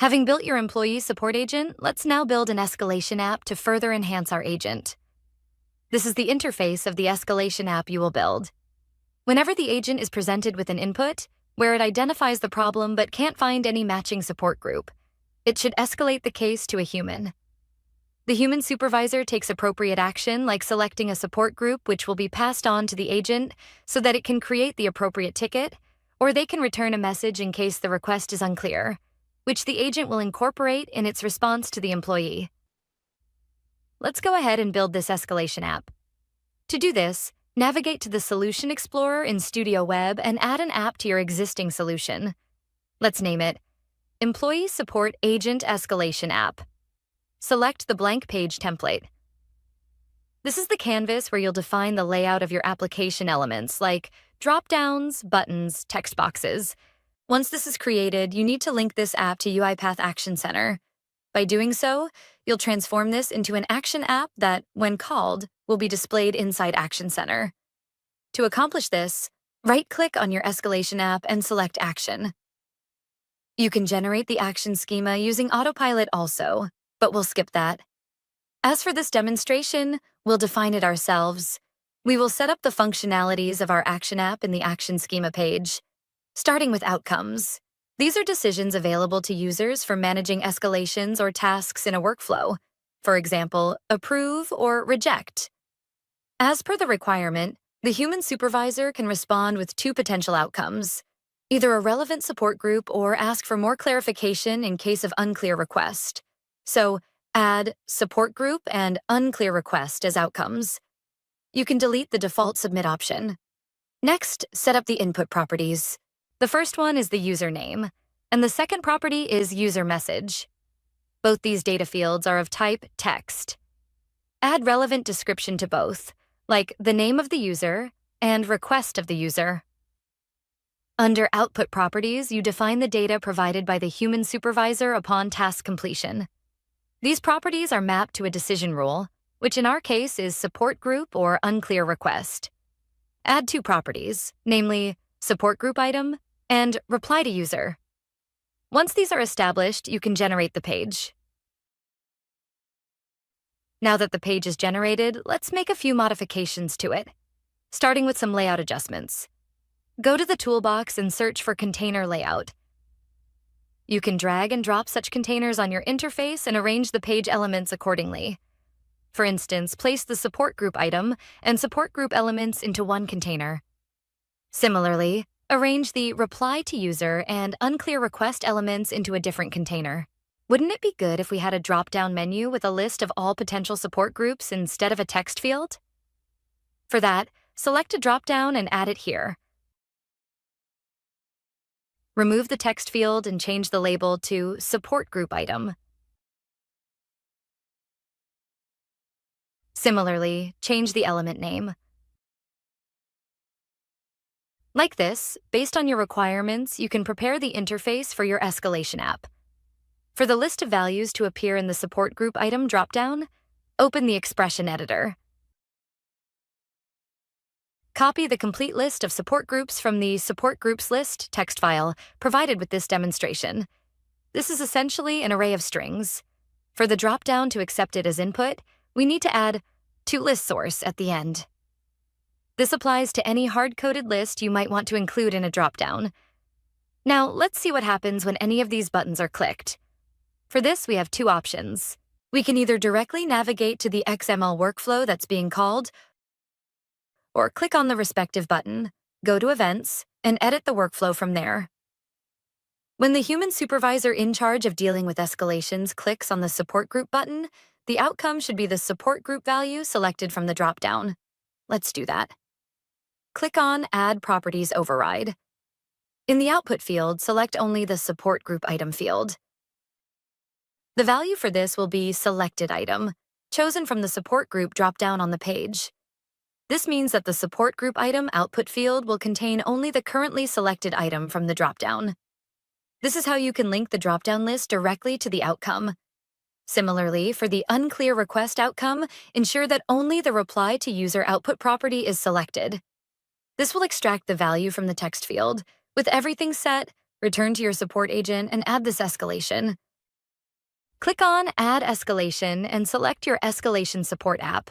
Having built your employee support agent, let's now build an escalation app to further enhance our agent. This is the interface of the escalation app you will build. Whenever the agent is presented with an input, where it identifies the problem but can't find any matching support group, it should escalate the case to a human. The human supervisor takes appropriate action, like selecting a support group which will be passed on to the agent so that it can create the appropriate ticket, or they can return a message in case the request is unclear, which the agent will incorporate in its response to the employee. Let's go ahead and build this escalation app. To do this, navigate to the Solution Explorer in Studio Web and add an app to your existing solution. Let's name it Employee Support Agent Escalation App. Select the blank page template. This is the canvas where you'll define the layout of your application elements like drop-downs, buttons, text boxes. Once this is created, you need to link this app to UiPath Action Center. By doing so, you'll transform this into an action app that, when called, will be displayed inside Action Center. To accomplish this, right-click on your escalation app and select Action. You can generate the action schema using Autopilot also, but we'll skip that. As for this demonstration, we'll define it ourselves. We will set up the functionalities of our action app in the Action Schema page. Starting with outcomes. These are decisions available to users for managing escalations or tasks in a workflow. For example, approve or reject. As per the requirement, the human supervisor can respond with two potential outcomes, either a relevant support group or ask for more clarification in case of unclear request. So, add support group and unclear request as outcomes. You can delete the default submit option. Next, set up the input properties. The first one is the username, and the second property is user message. Both these data fields are of type text. Add relevant description to both, like the name of the user and request of the user. Under output properties, you define the data provided by the human supervisor upon task completion. These properties are mapped to a decision rule, which in our case is support group or unclear request. Add two properties, namely support group item and reply to user. Once these are established, you can generate the page. Now that the page is generated, let's make a few modifications to it, starting with some layout adjustments. Go to the toolbox and search for container layout. You can drag and drop such containers on your interface and arrange the page elements accordingly. For instance, place the support group item and support group elements into one container. Similarly, arrange the reply to user and unclear request elements into a different container. Wouldn't it be good if we had a drop-down menu with a list of all potential support groups instead of a text field? For that, select a drop-down and add it here. Remove the text field and change the label to support group item. Similarly, change the element name. Like this, based on your requirements, you can prepare the interface for your escalation app. For the list of values to appear in the support group item dropdown, open the expression editor. Copy the complete list of support groups from the support groups list text file provided with this demonstration. This is essentially an array of strings. For the dropdown to accept it as input, we need to add toListSource at the end. This applies to any hard-coded list you might want to include in a dropdown. Now, let's see what happens when any of these buttons are clicked. For this, we have two options. We can either directly navigate to the XML workflow that's being called, or click on the respective button, go to Events, and edit the workflow from there. When the human supervisor in charge of dealing with escalations clicks on the support group button, the outcome should be the support group value selected from the dropdown. Let's do that. Click on Add Properties Override. In the output field, select only the support group item field. The value for this will be selected item, chosen from the support group dropdown on the page. This means that the support group item output field will contain only the currently selected item from the dropdown. This is how you can link the dropdown list directly to the outcome. Similarly, for the unclear request outcome, ensure that only the reply to user output property is selected. This will extract the value from the text field. With everything set, return to your support agent and add this escalation. Click on Add Escalation and select your escalation support app.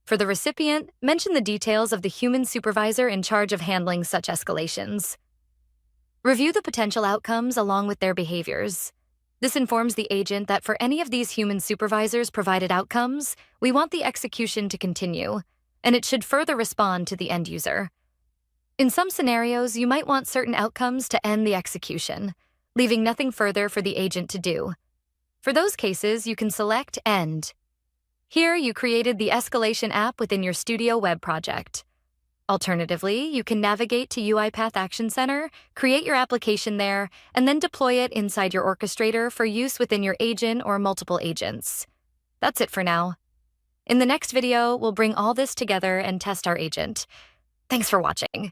For the recipient, mention the details of the human supervisor in charge of handling such escalations. Review the potential outcomes along with their behaviors. This informs the agent that for any of these human supervisors' provided outcomes, we want the execution to continue, and it should further respond to the end user. In some scenarios, you might want certain outcomes to end the execution, leaving nothing further for the agent to do. For those cases, you can select End. Here, you created the escalation app within your Studio web project. Alternatively, you can navigate to UiPath Action Center, create your application there, and then deploy it inside your orchestrator for use within your agent or multiple agents. That's it for now. In the next video, we'll bring all this together and test our agent. Thanks for watching.